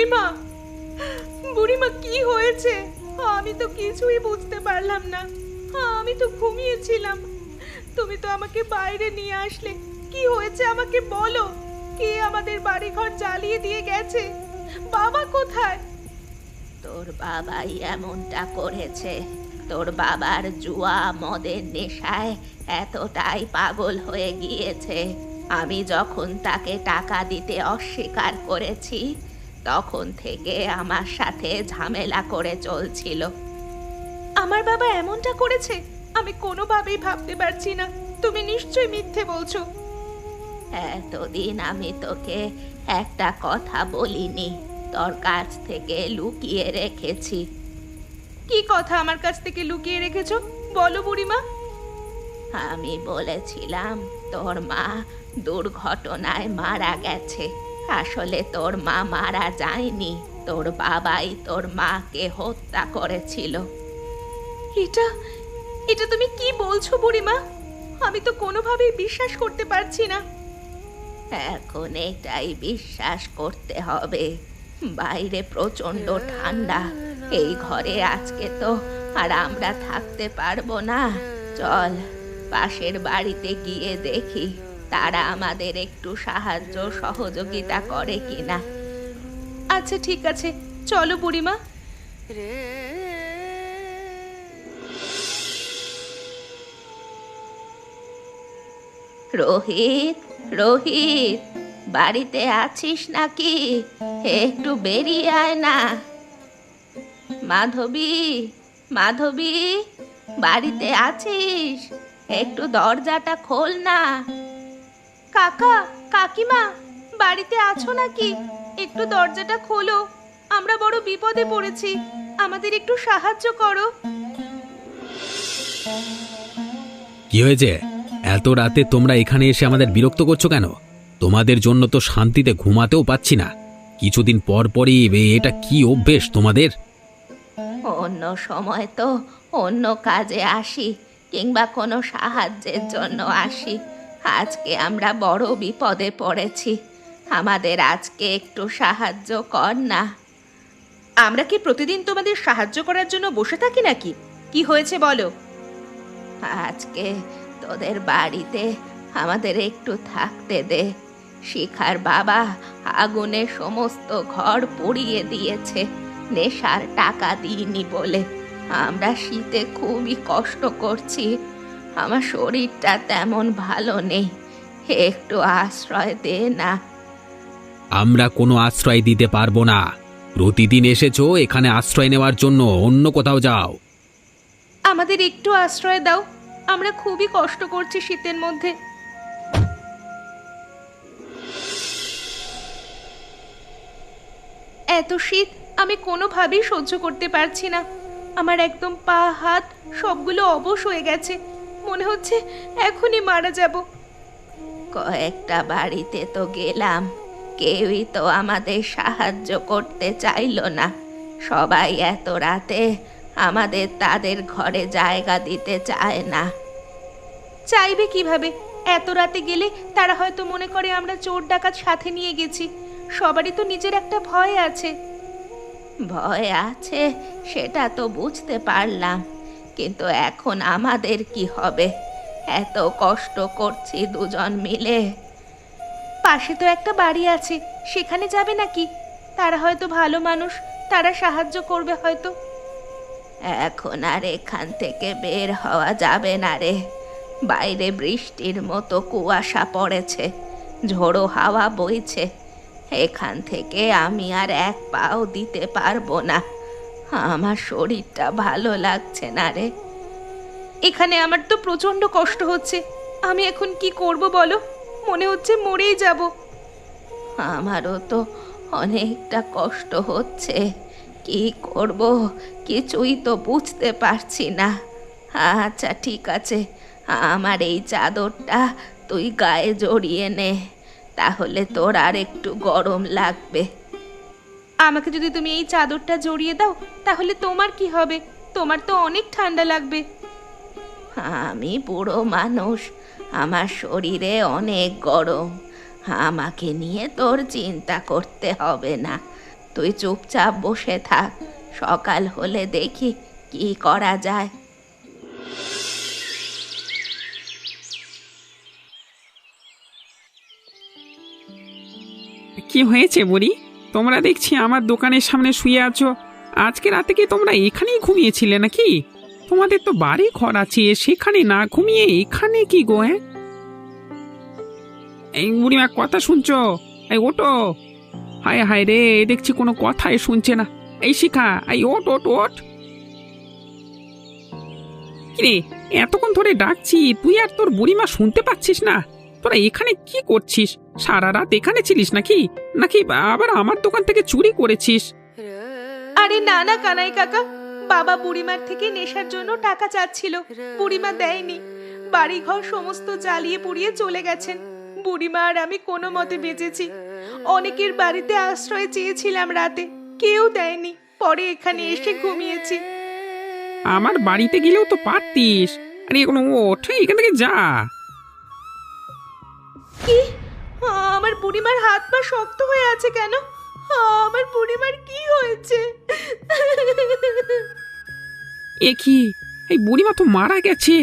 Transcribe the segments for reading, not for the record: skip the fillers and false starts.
বুড়িমা, বুড়িমা কি হয়েছে? আমি তো কিছুই বুঝতে পারলাম না। আমি তো ঘুমিয়েছিলাম, তুমি তো আমাকে বাইরে নিয়ে আসলে। কি হয়েছে আমাকে বলো। কে আমাদের বাড়িঘর জ্বালিয়ে দিয়ে গেছে? বাবা কোথায়? তোর বাবাই এমনটা করেছে। তোর বাবার জুয়া মদের নেশায় এতটাই পাগল হয়ে গিয়েছে, আমি যখন তাকে টাকা দিতে অস্বীকার করেছি তখন থেকে আমার সাথে ঝামেলা করে চলছিল। আমার বাবা এমনটা করেছে? আমি কোনোভাবেই ভাবতে পারছি না। তুমি নিশ্চয়ই মিথ্যে বলছো। এতদিন আমি তোকে একটা কথা বলিনি, তোর কাছ থেকে লুকিয়ে রেখেছি। কি কথা আমার কাছ থেকে লুকিয়ে রেখেছো? বলো বুড়িমা। আমি বলেছিলাম তোর মা দুর্ঘটনায় মারা গেছে। আসলে তোর মা মারা যায়নি, তোর বাবাই তোর মাকে হত্যা করেছিল। এটা এটা তুমি কি বলছো বুড়িমা? আমি তো কোনোভাবেই বিশ্বাস করতে পারছি না। এখন এটাই বিশ্বাস করতে হবে। বাইরে প্রচন্ড ঠান্ডা, এই ঘরে আজকে তো আর আমরা থাকতে পারবো না। চল পাশের বাড়িতে গিয়ে দেখি তারা আমাদের একটু সাহায্য সহযোগিতা করে কিনা। আচ্ছা ঠিক আছে, চলো বুড়িমা। রোহিত, রোহিত, বাড়িতে আছিস নাকি? একটু বেরিয়ে আয় না। মাধবী, মাধবী, বাড়িতে আছিস? একটু দরজাটা খোল না। কাকা, কাকিমা, বাড়িতে আছো নাকি? একটু দরজাটা খোলো, আমরা বড় বিপদে পড়েছি, আমাদের একটু সাহায্য করো। কি হয়েছে? এত রাতে তোমরা এখানে এসে আমাদের বিরক্ত করছো কেন? তোমাদের জন্য তো শান্তিতে ঘুমাতেও পাচ্ছি না। কিছুদিন পর পরই এটা কি অভ্যেস তোমাদের? অন্য সময় তো অন্য কাজে আসি কিংবা কোনো সাহায্যের জন্য আসি, আজকে আমরা বড় বিপদে পড়েছি, আমাদের আজকে একটু সাহায্য কর না। আমরা কি প্রতিদিন তোমাদের সাহায্য করার জন্য বসে থাকি নাকি? কি হয়েছে বলো। আজকে তোদের বাড়িতে আমাদের একটু থাকতে দে। শিখার বাবা আগুনে সমস্ত ঘর পুড়িয়ে দিয়েছে নেশার টাকা দিইনি বলে। আমরা শীতে খুবই কষ্ট করছি, আমার শরীরটা তেমন ভালো নেই, একটু আশ্রয় দে না। আমরা কোনো আশ্রয় দিতে পারবো না। প্রতিদিন এসেছো এখানে আশ্রয় নেওয়ার জন্য, অন্য কোথাও যাও। আমাদের একটু আশ্রয় দাও, আমরা খুবই কষ্ট করছি শীতের মধ্যে। এত শীত আমি কোনোভাবেই সহ্য করতে পারছি না। আমার একদম পা হাত সবগুলো অবশ হয়ে গেছে, মনে হচ্ছে এখনই মারা যাব। কয়েকটা বাড়িতে তো গেলাম, কেউই তো আমাদের সাহায্য করতে চাইলো না। সবাই এত রাতে আমাদের তাদের ঘরে জায়গা দিতে চায় না। চাইবে কিভাবে? এত রাতে গেলে তারা হয়তো মনে করে আমরা চোর ডাকাত সাথে নিয়ে গেছি। সবারই তো নিজের একটা ভয় আছে। ভয় আছে সেটা তো বুঝতে পারলাম, কিন্তু এখন আমাদের কি হবে? এত কষ্ট করছি দুজন মিলে। পাশে তো একটা বাড়ি আছে, সেখানে যাবে নাকি? তারা হয়তো ভালো মানুষ, তারা সাহায্য করবে হয়তো। এখন আর এখান থেকে বের হওয়া যাবে না রে, বাইরে বৃষ্টির মতো কুয়াশা পড়েছে, ঝোড়ো হাওয়া বইছে, এখান থেকে আমি আর এক পাও দিতে পারবো না। আমার শরীরটা ভালো লাগছে না রে। এখানে আমার তো প্রচন্ড কষ্ট হচ্ছে, আমি এখন কি করব বলো? মনে হচ্ছে মরেই যাব। আমারও তো অনেকটা কষ্ট হচ্ছে, কি করব কিছুই তো বুঝতে পারছি না। আচ্ছা ঠিক আছে, আমার এই চাদরটা তুই গায়ে জড়িয়ে নে, তাহলে তোর আর একটু গরম লাগবে। আমাকে যদি তুমি এই চাদরটা জড়িয়ে দাও তাহলে তোমার কি হবে? তোমার তো অনেক ঠান্ডা লাগবে। আমি বুড়ো মানুষ, আমার শরীরে অনেক গরম, আমাকে নিয়ে তোর চিন্তা করতে হবে না। তুই চুপচাপ বসে থাক, সকাল হলে দেখি কি করা যায়। কি হয়েছে বুড়ি? তোমরা দেখছি আমার দোকানের সামনে শুয়ে আছো। আজকে রাতে কি তোমরা এখানেই ঘুমিয়েছিলে নাকি? তোমাদের তো বাড়ি ঘর আছে, সেখানে না ঘুমিয়ে এখানে কি গো? হ্যাঁ, এই বুড়িমা কথা শুনছো? এই ওটো। হায় হায় রে, দেখছি কোনো কথাই শুনছে না। এই শিখা, এই ওট ওট ওট। কিরে, এতক্ষণ ধরে ডাকছি, তুই আর তোর বুড়িমা শুনতে পাচ্ছিস না? তোরা এখানে কি করছিস? সারা রাত এখানে ছিলিস নাকি? নাকি আবার আমার দোকান থেকে চুরি করেছিস? আরে না না কানাই কাকা, বাবা বুড়িমার থেকে নেশার জন্য টাকা চাচ্ছিল, বুড়িমা দেয়নি। বাড়িঘর সমস্ত জ্বালিয়ে পুড়িয়ে চলে গেছেন। বুড়িমা আর আমি কোনো মতে বেঁচেছি। অনেকের বাড়িতে আশ্রয় চেয়েছিলাম রাতে, কেউ দেয়নি। পরে এখানে এসে ঘুমিয়েছি। আমার বাড়িতে গেলেও তো পারতিস। আরে এখন ওঠ, এখান থেকে যা। কি? আমার বুড়িমার হাত পা শক্ত হয়ে আছে কেন? আমার বুড়িমার কি হয়েছে? এ কি, এই বুড়িমা তো মারা গেছে।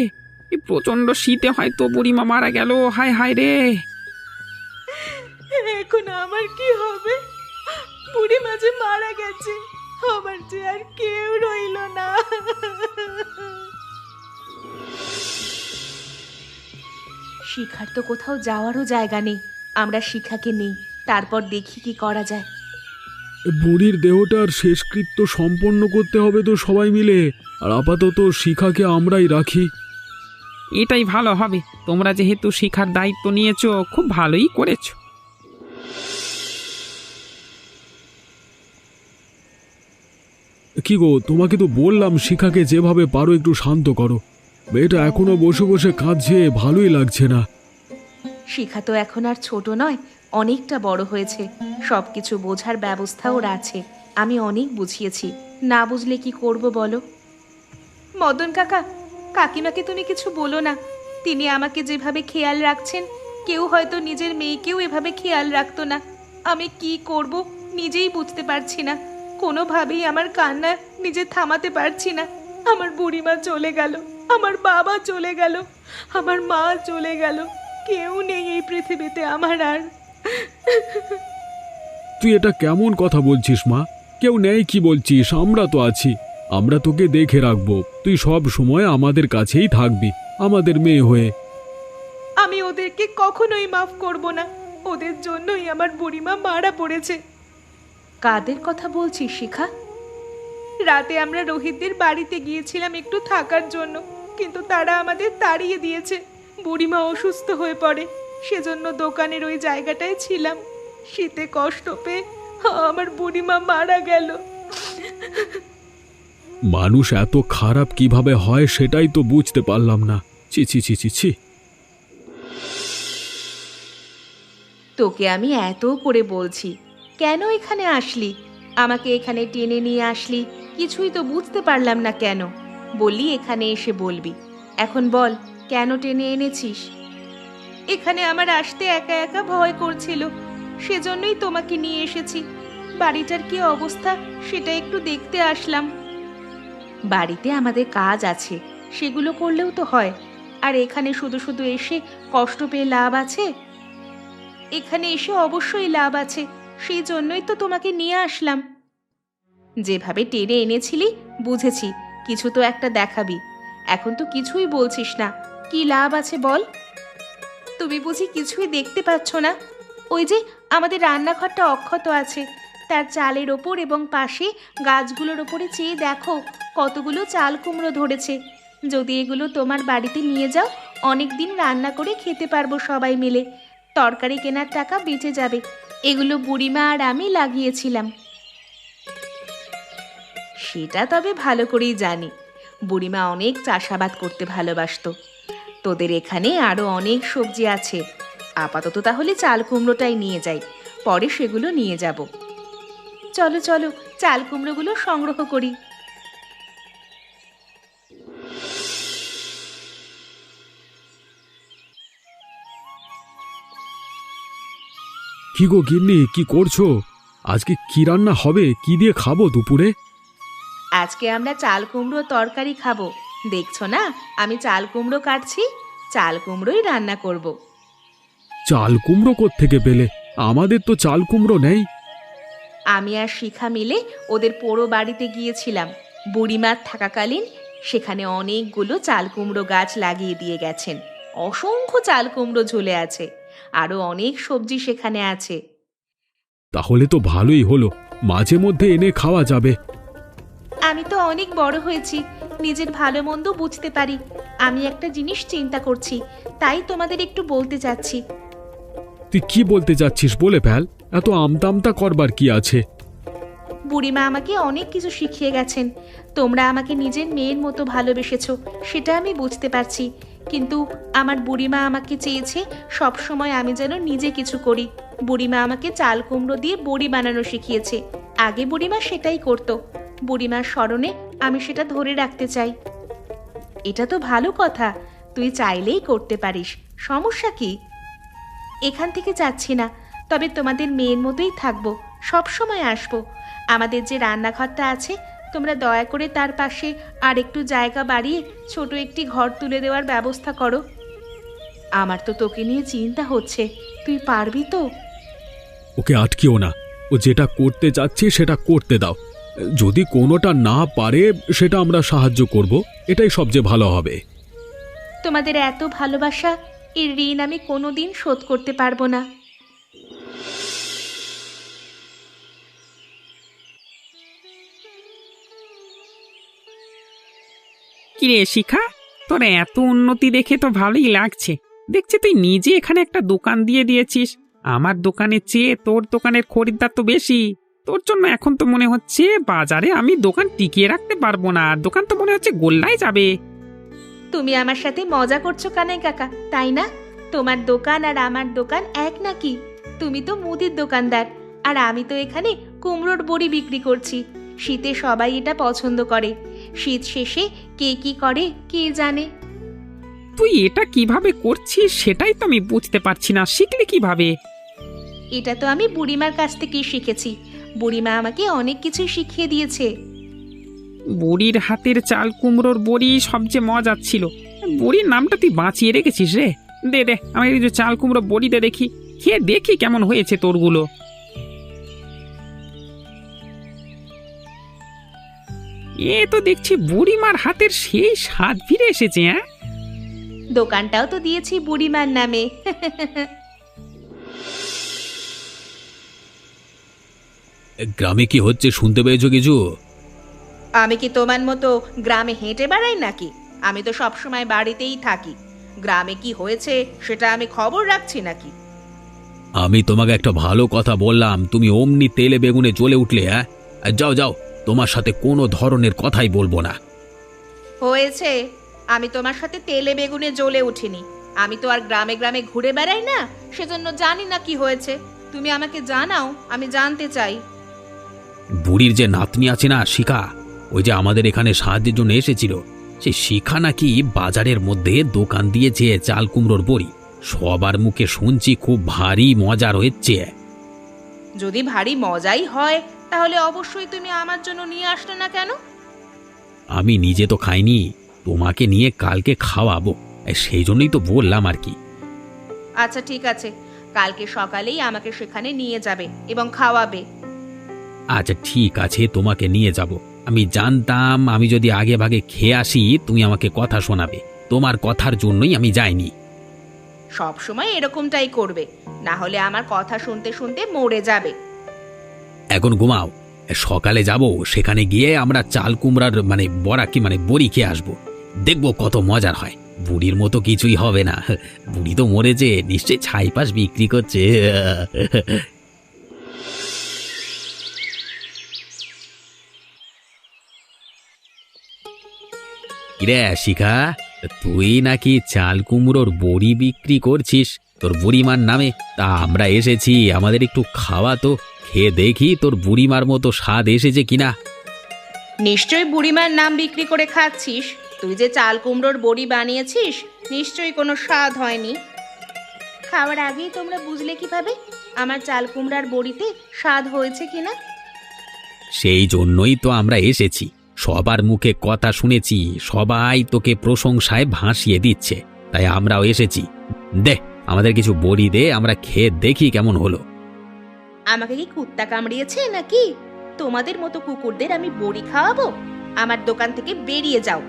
এই প্রচন্ড শীতে হয়তো বুড়িমা মারা গেল। হায় হায় রে। এখন আমার কি হবে? বুড়িমা যে মারা গেছে, আমার যে আর কেউ রইল না। শিখার তো কোথাও যাওয়ারও জায়গা নেই। আমরা শিখাকে নেই, তারপর দেখি কি করা যায়। বুড়ির দেহটার শেষকৃত্য সম্পন্ন করতে হবে তো সবাই মিলে। আর আপাতত শিখাকে আমরাই রাখি। এটাই ভালো হবে। তোমরা যেহেতু শিখার দায়িত্ব নিয়েছো, খুব ভালোই করেছো। কি গো, তোমাকে তো বললাম শিখাকে যেভাবে পারো একটু শান্ত করো। মেয়েটা এখনো বসে বসে কাঁদছে, ভালোই লাগছে না। শিখা তো এখন আর ছোট নয়, অনেকটা বড় হয়েছে। সবকিছু বোঝার ব্যবস্থা ওর আছে। আমি অনেক বুঝিয়েছি, না বুঝলে কি করব বলো? মদন কাকা, কাকিমাকে তুমি কিছু বলো না। তিনি আমাকে যেভাবে খেয়াল রাখছেন, কেউ হয়তো নিজের মেয়েকেও এভাবে খেয়াল রাখতো না। আমি কি করব নিজেই বুঝতে পারছি না। কোনোভাবেই আমার কান্না নিজে থামাতে পারছি না। আমার বুড়িমা চলে গেল, আমার বাবা চলে গেল, আমার মা চলে গেল। কেউ নেই এই পৃথিবীতে আমার আর। তুই এটা কেমন কথা বলছিস মা? কেউ নেই কি বলছিস? আমরা তো আছি। আমরা তোকে দেখে রাখবো। তুই সব সময় আমাদের কাছেই থাকবি, আমাদের মেয়ে হয়ে। আমি ওদেরকে কখনোই মাফ করব না। ওদের জন্যই আমার বুড়িমা মারা পড়েছে। কাদের কথা বলছিস শিখা? রাতে আমরা রোহিতদের বাড়িতে গিয়েছিলাম একটু থাকার জন্য, কিন্তু তারা আমাদের তাড়িয়ে দিয়েছে। বুড়িমা অসুস্থ হয়ে পড়ে, সেজন্য দোকানের ওই জায়গাটায় ছিলাম। শীতে কষ্ট পেয়ে আমার বুড়িমা মারা গেল। মানুষ এত খারাপ কিভাবে হয় সেটাই তো বুঝতে পারলাম না। ছি ছি ছি ছি ছি। তোকে আমি এত করে বলছি, কেন এখানে আসলি? আমাকে এখানে টেনে নিয়ে আসলি, কিছুই তো বুঝতে পারলাম না কেন। বললি এখানে এসে বলবি, এখন বল কেন টেনে এনেছিস? এখানে আমার আসতে একা একা ভয় করছিল, সেজন্যই তোমাকে নিয়ে এসেছি। বাড়িটার কি অবস্থা সেটা একটু দেখতে আসলাম। বাড়িতে আমাদের কাজ আছে, সেগুলো করলেও তো হয়। আর এখানে শুধু শুধু এসে কষ্ট পেয়ে লাভ আছে? এখানে এসে অবশ্যই লাভ আছে, সেই জন্যই তো তোমাকে নিয়ে আসলাম। যেভাবে টেনে এনেছিলি বুঝেছি, কিছু তো একটা দেখাবি। এখন তো কিছুই বলছিস না, কি লাভ আছে বল? তুমি বুঝি কিছুই দেখতে পাচ্ছ না? ওই যে আমাদের রান্নাঘরটা অক্ষত আছে, তার চালের ওপর এবং পাশে গাছগুলোর ওপরে চেয়ে দেখো, কতগুলো চাল কুমড়ো ধরেছে। যদি এগুলো তোমার বাড়িতে নিয়ে যাও, অনেক দিন রান্না করে খেতে পারবো সবাই মিলে। তরকারি কেনার টাকা বেঁচে যাবে। এগুলো বুড়িমা আর আমি লাগিয়েছিলাম। সেটা তবে ভালো করেই জানি, বুড়িমা অনেক চাষাবাদ করতে ভালোবাসতো। তোদের এখানে আরো অনেক সবজি আছে। আপাতত তাহলে চাল কুমড়োটাই নিয়ে যাই, পরে সেগুলো নিয়ে যাব। চলো চলো, চাল কুমড়োগুলো সংগ্রহ করি। কি গো গিন্নি, কি করছো? আজকে কি রান্না হবে, কি দিয়ে খাবো দুপুরে? আজকে আমরা চাল কুমড়ো তরকারি খাবো। দেখছো না আমি চাল কুমড়ো কাটছি, চাল কুমড়োই রান্না করব। চাল কুমড়ো কোত্থেকে পেলে? আমাদের তো চাল কুমড়ো নেই। আমি আর শিখা মিলে ওদের পোড়ো বাড়িতে গিয়েছিলাম। বুড়িমার থাকাকালীন সেখানে অনেকগুলো চাল কুমড়ো গাছ লাগিয়ে দিয়ে গেছেন। অসংখ্য চাল কুমড়ো ঝুলে আছে, আরো অনেক সবজি সেখানে আছে। তাহলে তো ভালোই হলো, মাঝে মধ্যে এনে খাওয়া যাবে। আমি তো অনেক বড় হয়েছি, নিজের ভালো মন্দ বুঝতে পারি। আমি একটা জিনিস চিন্তা করছি, তাই তোমাদের একটু বলতে চাচ্ছি। তুই কি বলতে চাচ্ছিস বলে ফেল, এত আমতা আমতা করবার কি আছে? বুড়িমা আমাকে অনেক কিছু শিখিয়ে গেছেন। তোমরা আমাকে নিজের মেয়ের মতো ভালোবেসেছো, সেটা আমি বুঝতে পারছি। কিন্তু আমার বুড়িমা আমাকে চেয়েছে সবসময় আমি যেন নিজে কিছু করি। বুড়িমা আমাকে চাল কুমড়ো দিয়ে বড়ি বানানো শিখিয়েছে। আগে বুড়িমা সেটাই করতো। বুড়িমার স্মরণে আমি সেটা ধরে রাখতে চাই। এটা তো ভালো কথা, তুই চাইলেই করতে পারিস, সমস্যা কি? এখান থেকে যাচ্ছি না, তবে তোমাদের মেয়ের মতোই থাকবো, সব সময় আসবো। আমাদের যে রান্নাঘরটা আছে, তোমরা দয়া করে তার পাশে আর একটু জায়গা বাড়িয়ে ছোট একটি ঘর তুলে দেওয়ার ব্যবস্থা করো। আমার তো তোকে নিয়ে চিন্তা হচ্ছে, তুই পারবি তো? ওকে আটকিও না, ও যেটা করতে চাচ্ছে সেটা করতে দাও। যদি কোনোটা না পারে সেটা আমরা সাহায্য করব, এটাই সবচেয়ে ভালো হবে। তোমাদের এত ভালোবাসা, এর ঋণ আমি কোনোদিন শোধ করতে পারবো না। কিরে শিখা, তোর এত উন্নতি দেখে তো ভালোই লাগছে। দেখছি তুই নিজে এখানে একটা দোকান দিয়ে দিয়েছিস। আমার দোকানের চেয়ে তোর দোকানের খরিদ্দার তো বেশি। তোর জন্য এখন তো মনে হচ্ছে বাজারে আমি দোকান টিকিয়ে রাখতে পারবো না, দোকান তো মনে হচ্ছে গোল্লায় যাবে। তুমি আমার সাথে মজা করছো কানাই কাকা, তাই না? তোমার দোকান আর আমার দোকান এক নাকি? তুমি তো মুদির দোকানদার, আর আমি তো এখানে কুমড়োর বড়ি বিক্রি করছি। শীতে সবাই এটা পছন্দ করে। শীত শেষে কে কি করে কে জানে। তুই এটা কিভাবে করছিস সেটাই তো আমি বুঝতে পারছি না, শিখলি কিভাবে? এটা তো আমি বুড়িমার কাছ থেকেই শিখেছি। বুড়িমা আমাকে অনেক কিছু শিখিয়ে দিয়েছে। বুড়ির হাতের চাল কুমড়োর বড়ি সবচেয়ে মজার ছিল। বড়ির নামটা তুই বাঁচিয়ে রেখেছিস রে। দে দে আমি এই যে চাল কুমড়ো বড়ি দে দেখি, খেয়ে দেখি কেমন হয়েছে তোরগুলো। এ তো দেখছি বুড়িমার হাতের সেই স্বাদ ফিরে এসেছে। হ্যাঁ, দোকানটাও তো দিয়েছি বুড়িমার নামে। গ্রামে কি হচ্ছে শুনতে পেয়েছো কিছু? আমি কি তোমার মতো গ্রামে হেঁটে বেড়াই নাকি? আমি তো সবসময় বাড়িতেই থাকি। গ্রামে কি হয়েছে সেটা আমি খবর রাখছি নাকি? আমি তোমাকে একটা ভালো কথা বললাম, তুমি অমনি তেলে বেগুনে জ্বলে উঠলে। হ্যাঁ, আর যাও যাও, তোমার সাথে কোনো ধরনের কথাই বলবো না। হয়েছে, আমি তোমার সাথে তেলে বেগুনে জ্বলে উঠিনি। আমি তো আর গ্রামে গ্রামে ঘুরে বেড়াই না, সেজন্য জানি না কি হয়েছে। তুমি আমাকে জানাও, আমি জানতে চাই। বুড়ির যে নাতনি আছে না শিখা, ওই যে আমাদের এখানে সাহায্যের জন্য এসেছিল, সেই শিখা নাকি বাজারের মধ্যে দোকান দিয়েছে চাল কুমড়োর বড়ি। সবার মুখে শুনছি খুব ভারী মজার হচ্ছে। যদি ভারী মজাই হয়, তাহলে অবশ্যই তুমি আমার জন্য নিয়ে আসলে না কেন? আমি নিজে তো খাইনি, তোমাকে নিয়ে কালকে খাওয়াবো, সেই জন্যই তো বললাম আর কি। আচ্ছা ঠিক আছে, কালকে সকালেই আমাকে সেখানে নিয়ে যাবে এবং খাওয়াবে। আচ্ছা ঠিক আছে, তোমাকে নিয়ে যাব। আমি জানতাম আমি যদি আগে ভাগে খেয়ে আসি তুমি আমাকে কথা শোনাবে, তোমার কথার জন্যই আমি যাইনি। সব সময় এরকমটাই করবে, না হলে আমার কথা শুনতে শুনতে মরে যাবে। এখন ঘুমাও, সকালে যাব, সেখানে গিয়ে আমরা চাল কুমড়ার বড়ি খেয়ে আসবো। দেখবো কত মজার হয়। বুড়ির মতো কিছুই হবে না, বুড়ি তো মরেছে, নিশ্চয়ই ছাইপাশ বিক্রি করছে। কিরে শিখা, তুই নাকি চাল কুমড়োর বড়ি বিক্রি করছিস তোর বুড়িমার নামে? তা আমরা এসেছি, আমাদের একটু খাওয়া তো, খেয়ে দেখি তোর বুড়িমার মতো স্বাদ এসেছে কিনা। নিশ্চয়ই বুড়িমার নাম বিক্রি করে খাচ্ছিস। তুই যে চাল কুমড়োর বড়ি বানিয়েছিস, নিশ্চয়ই কোনো স্বাদ হয়নি। খাওয়ার আগেই তোমরা বুঝলে কিভাবে? আমার চাল কুমড়ার বড়িতে স্বাদ হয়েছে কিনা। সেই জন্যই তো আমরা এসেছি। সবার মুখে কথা শুনেছি, সবাই তোকে প্রশংসায় ভাসিয়ে দিচ্ছে, তাই আমরাও এসেছি। দে, আমাদের কিছু বড়ি দে, আমরা খেয়ে দেখি কেমন হলো। আমাকে কি কুত্তা কামড়িয়েছে নাকি? তোমাদের মতো কুকুরদের আমি বড়ি খাওয়াবো? আমার দোকান থেকে বেরিয়ে যাও,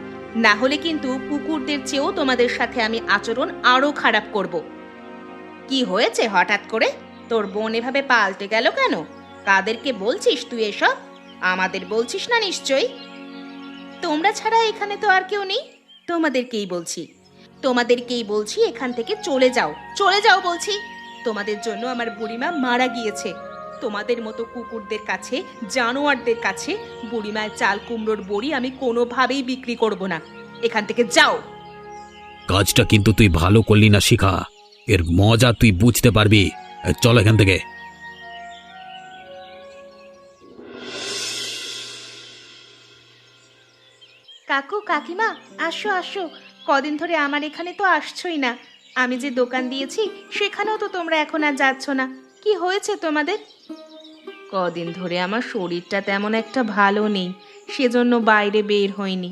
না হলে কিন্তু কুকুরদের চেয়েও তোমাদের সাথে আমি আচরণ আরো খারাপ করব। কি হয়েছে হঠাৎ করে? তোর বোন এভাবে পাল্টে গেল কেন? কাদেরকে বলছিস তুই এসব? আমাদের বলছিস না নিশ্চয়ই? তোমরা ছাড়া এখানে তো আর কেউ নেই। তোমাদেরকেই বলছি এখান থেকে চলে যাও, চলে যাও বলছি। তোমাদের জন্য আমার বুড়িমা মারা গিয়েছে। তোমাদের মতো কুকুরদের কাছে, জানোয়ারদের কাছে বুড়িমায়ের চাল কুমড়োর বড়ি আমি কোনোভাবেই বিক্রি করব না। এখান থেকে যাও। কাজটা কিন্তু তুই ভালো করলি না শিখা, এর মজা তুই বুঝতে পারবি। চল এখান থেকে। কাকু কাকিমা, আসো আসো। কদিন ধরে আমার এখানে তো আসছোই না। আমি যে দোকান দিয়েছি সেখানেও তো তোমরা এখন আর যাচ্ছ না। কি হয়েছে তোমাদের? কদিন ধরে আমার শরীরটা তেমন একটা ভালো নেই, সেজন্য বাইরে বের হইনি।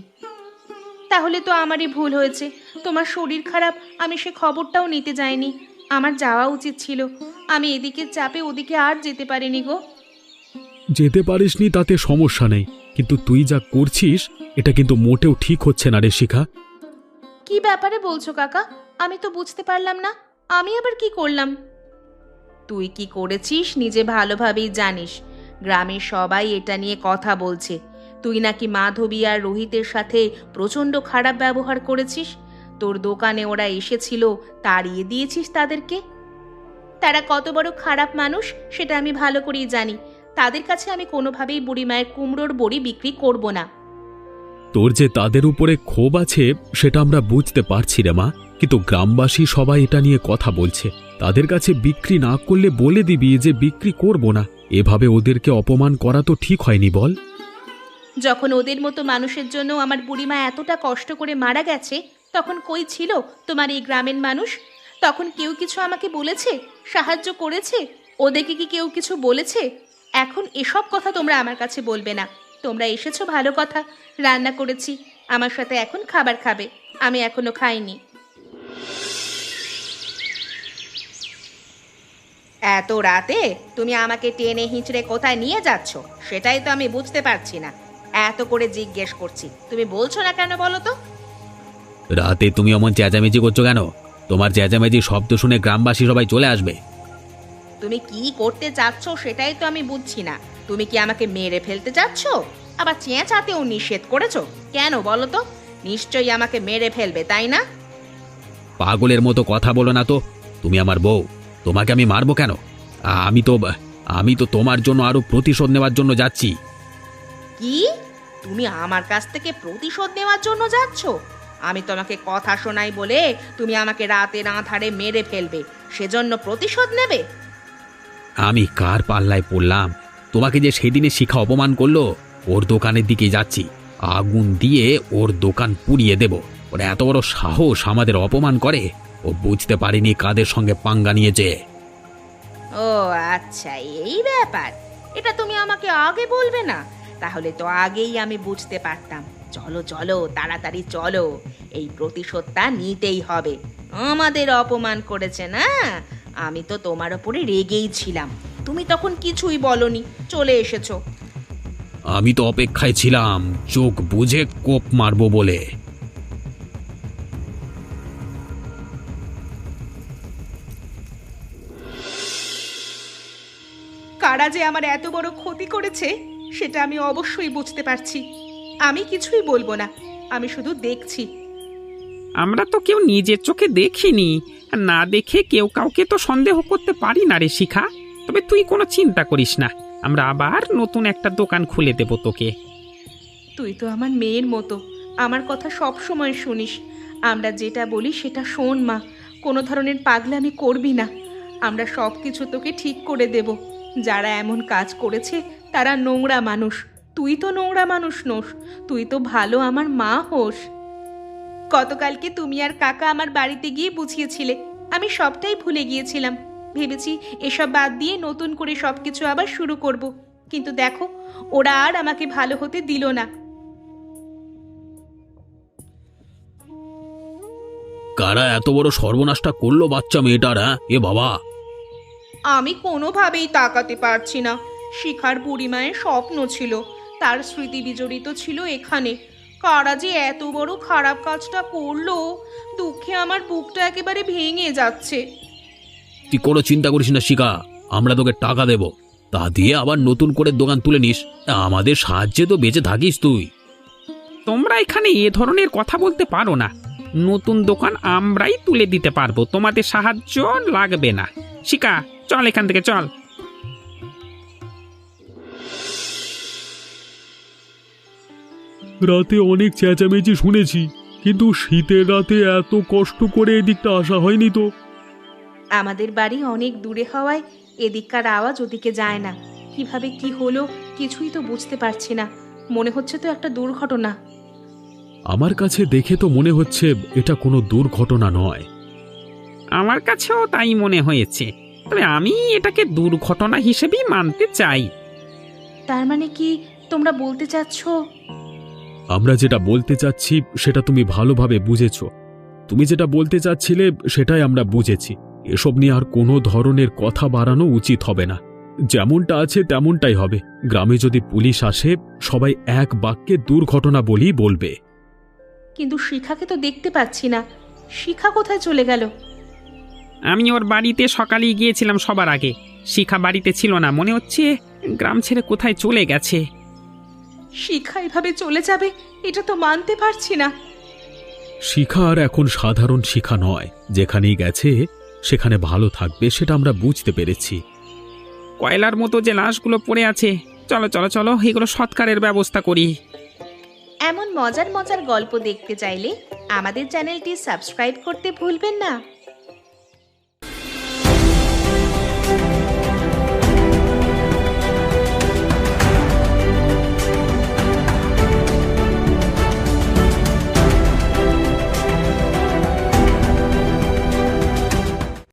তাহলে তো আমারই ভুল হয়েছে। তোমার শরীর খারাপ, আমি সে খবরটাও নিতে যাইনি। আমার যাওয়া উচিত ছিল। আমি এদিকে চাপে ওদিকে আর যেতে পারিনি গো। যেতে পারিসনি তাতে সমস্যা নেই, কিন্তু তুই যা করছিস এটা কিন্তু মোটেও ঠিক হচ্ছে না রে শিখা। কি ব্যাপারে বলছো কাকা? আমি তো বুঝতে পারলাম না। আমি আবার কি করলাম? তুই কি করেছিস নিজে ভালোভাবেই জানিস। গ্রামের সবাই এটা নিয়ে কথা বলছে। তুই নাকি মাধবী আর রোহিতের সাথে প্রচণ্ড খারাপ ব্যবহার করেছিস। তোর দোকানে ওরা এসেছিল, তাড়িয়ে দিয়েছিস তাদেরকে। তারা কত বড় খারাপ মানুষ সেটা আমি ভালো করেই জানি। তাদের কাছে আমি কোনোভাবেই বুড়িমায়ের কুমড়োর বড়ি বিক্রি করব না। তোর যে তাদের উপরে ক্ষোভ আছে সেটা আমরা বুঝতে পারছি রে মা, কিন্তু গ্রামবাসী সবাই এটা নিয়ে কথা বলছে। তাদের কাছে বিক্রি না করলে বলে দিবি যে বিক্রি করব না। এভাবে ওদেরকে অপমান করা তো ঠিক হয়নি বল। যখন ওদের মতো মানুষের জন্য আমার বুড়িমা এতটা কষ্ট করে মারা গেছে, তখন কই ছিল তোমার এই গ্রামের মানুষ? তখন কেউ কিছু আমাকে বলেছে, সাহায্য করেছে? ওদেরকে কি কেউ কিছু বলেছে? এখন এসব কথা তোমরা আমার কাছে বলবে না। তোমরা এসেছো ভালো কথা, রান্না করেছি, আমার সাথে এখন খাবার খাবে। আমি এখনো খাইনি। এত রাতে তুমি আমাকে টেনে হিঁচড়ে কোথায় নিয়ে যাচ্ছ সেটাই তো আমি বুঝতে পারছি না। এত করে জিজ্ঞেস করছি, তুমি বলছো না কেন বলো তো? রাতে তুমি এমন চেঁচামেচি করছো কেন? তোমার চেঁচামেচি শব্দ শুনে গ্রামবাসী সবাই চলে আসবে। তুমি কি করতে চাচ্ছ সেটাই তো আমি বুঝছি না। তুমি কি আমাকে মেরে ফেলতে চাচ্ছ? আবার চেঁচাতেও নিষেধ করেছো কেন বলো তো? নিশ্চয়ই আমাকে মেরে ফেলবে, তাই না? পাগলের মতো কথা বলো না তো। তুমি আমার বউ, তোমাকে আমি মারবো কেন? আমি তো তোমার জন্য আরো প্রতিশোধ নেওয়ার জন্য যাচ্ছি। কি? তুমি আমার কাছ থেকে প্রতিশোধ নেওয়ার জন্য যাচ্ছ? আমি তোমাকে কথা শোনাই বলে তুমি আমাকে রাতের আঁধারে মেরে ফেলবে, সেজন্য প্রতিশোধ নেবে? আমি কার পাল্লায় পড়লাম? তোমাকে যে সেদিনে শিখা অপমান করলো, ওর দোকানের দিকে যাচ্ছি। আগুন দিয়ে ওর দোকান পুড়িয়ে দেব। ওরা এত বড় সাহস আমাদের অপমান করে! ও বুঝতে পারিনি কাদের সঙ্গে পাঙ্গা নিয়েছে। ও আচ্ছা, এই ব্যাপার। এটা তুমি আমাকে আগে বলবে না? তাহলে তো আগেই আমি বুঝতে পারতাম। চলো চলো, তাড়াতাড়ি চলো, এই প্রতিশোধটা নিতেই হবে। আমাদের অপমান করেছে না? আমি তো তোমার ওপরে রেগেই ছিলাম, তুমি তখন কিছুই বলনি, চলে এসেছো। আমি তো অপেক্ষায় ছিলাম চোখ বুঝে কোপ মারবো বলে। কারা যে আমার এত বড় ক্ষতি করেছে সেটা আমি অবশ্যই বুঝতে পারছি। আমি কিছুই বলবো না, আমি শুধু দেখছি। আমরা তো কেউ নিজের চোখে দেখিনি, আর না দেখে কেউ কাউকে তো সন্দেহ করতে পারি না রে শিখা। তবে তুই কোনো চিন্তা করিস না, আমরা আবার নতুন একটা দোকান খুলে দেবো তোকে। তুই তো আমার মেয়ের মতো, আমার কথা সব সময় শুনিস। আমরা যেটা বলি সেটা শোন মা, কোনো ধরনের পাগলামি করবি না। আমরা সব কিছু তোকে ঠিক করে দেব। যারা এমন কাজ করেছে তারা নোংরা মানুষ। তুই তো নোংরা মানুষ নোস, তুই তো ভালো আমার মা হোস। গতকালকে তুমি আর কাকা আমার বাড়িতে গিয়ে বুঝিয়েছিলে, আমি সবটাই ভুলে গিয়েছিলাম। ভেবেছি এসব বাদ দিয়ে নতুন করে সব কিছু আবার শুরু করব, কিন্তু দেখো ওরা আর আমাকে ভালো হতে দিল না। কারা এত বড় সর্বনাশটা করলো বাচ্চা মেয়েটার? হ্যাঁ এ বাবা! আমি কোনোভাবেই তাকাতে পারছি না। শিখার বুড়িমায়ের স্বপ্ন ছিল, তার স্মৃতি বিজড়িত ছিল এখানে। কারা যে এত বড় খারাপ কাজটা করলো, দুঃখে আমার বুকটা একেবারে ভেঙে যাচ্ছে। তুই কোনো চিন্তা করিস না শিখা, আমরা তোকে টাকা দেব, তা দিয়ে আবার নতুন করে দোকান তুলে নিস। আমাদের সাহায্যে তো বেঁচে থাকিস তুই। তোমরা এখানে এ ধরনের কথা বলতে পারো না। নতুন দোকান আমরাই তুলে দিতে পারবো, তোমাদের সাহায্য লাগবে না। শিখা, চল এখান থেকে, চল। রাতে অনেক চেঁচামেচি শুনেছি, কিন্তু শীতের রাতে এত কষ্ট করে এদিকটা আসা হয়নি তো। আমাদের বাড়ি অনেক দূরে হওয়ায় এদিককার আওয়াজ ওদিকে যায় না। কিভাবে কি হলো কিছুই তো বুঝতে পারছি না। মনে হচ্ছে তো একটা দুর্ঘটনা। আমার কাছে দেখে তো মনে হচ্ছে এটা কোনো দুর্ঘটনা নয়। আমার কাছেও তাই মনে হয়েছে, তবে আমি এটাকে দুর্ঘটনা হিসেবেই মানতে চাই। তার মানে কি তোমরা বলতে চাচ্ছ? আমরা যেটা বলতে চাচ্ছি সেটা তুমি ভালোভাবে বুঝেছ। তুমি যেটা বলতে চাচ্ছিলে সেটাই আমরা বুঝেছি। এসব নিয়ে আর কোনো ধরনের কথা বাড়ানো উচিত হবে না। যেমনটা আছে তেমনটাই হবে। গ্রামে যদি পুলিশ আসে, সবাই এক বাক্যে দুর্ঘটনা বলেই বলবে। কিন্তু শিখাকে তো দেখতে পাচ্ছি না। শিখা কোথায় চলে গেল? আমি ওর বাড়িতে সকালেই গিয়েছিলাম সবার আগে। শিখা বাড়িতে ছিল না, মনে হচ্ছে গ্রাম ছেড়ে কোথায় চলে গেছে। শিখা এভাবে চলে যাবে এটা তো মানতে পারছি না। শিখা আর এখন সাধারণ শিখা নয়। যেখানেই গেছে সেখানে ভালো থাকবে, সেটা আমরা বুঝতে পেরেছি। কয়লার মতো যে লাশগুলো পড়ে আছে, চলো চলো চলো, এগুলো সৎকারের ব্যবস্থা করি। এমন মজার মজার গল্প দেখতে চাইলে আমাদের চ্যানেলটি সাবস্ক্রাইব করতে ভুলবেন না।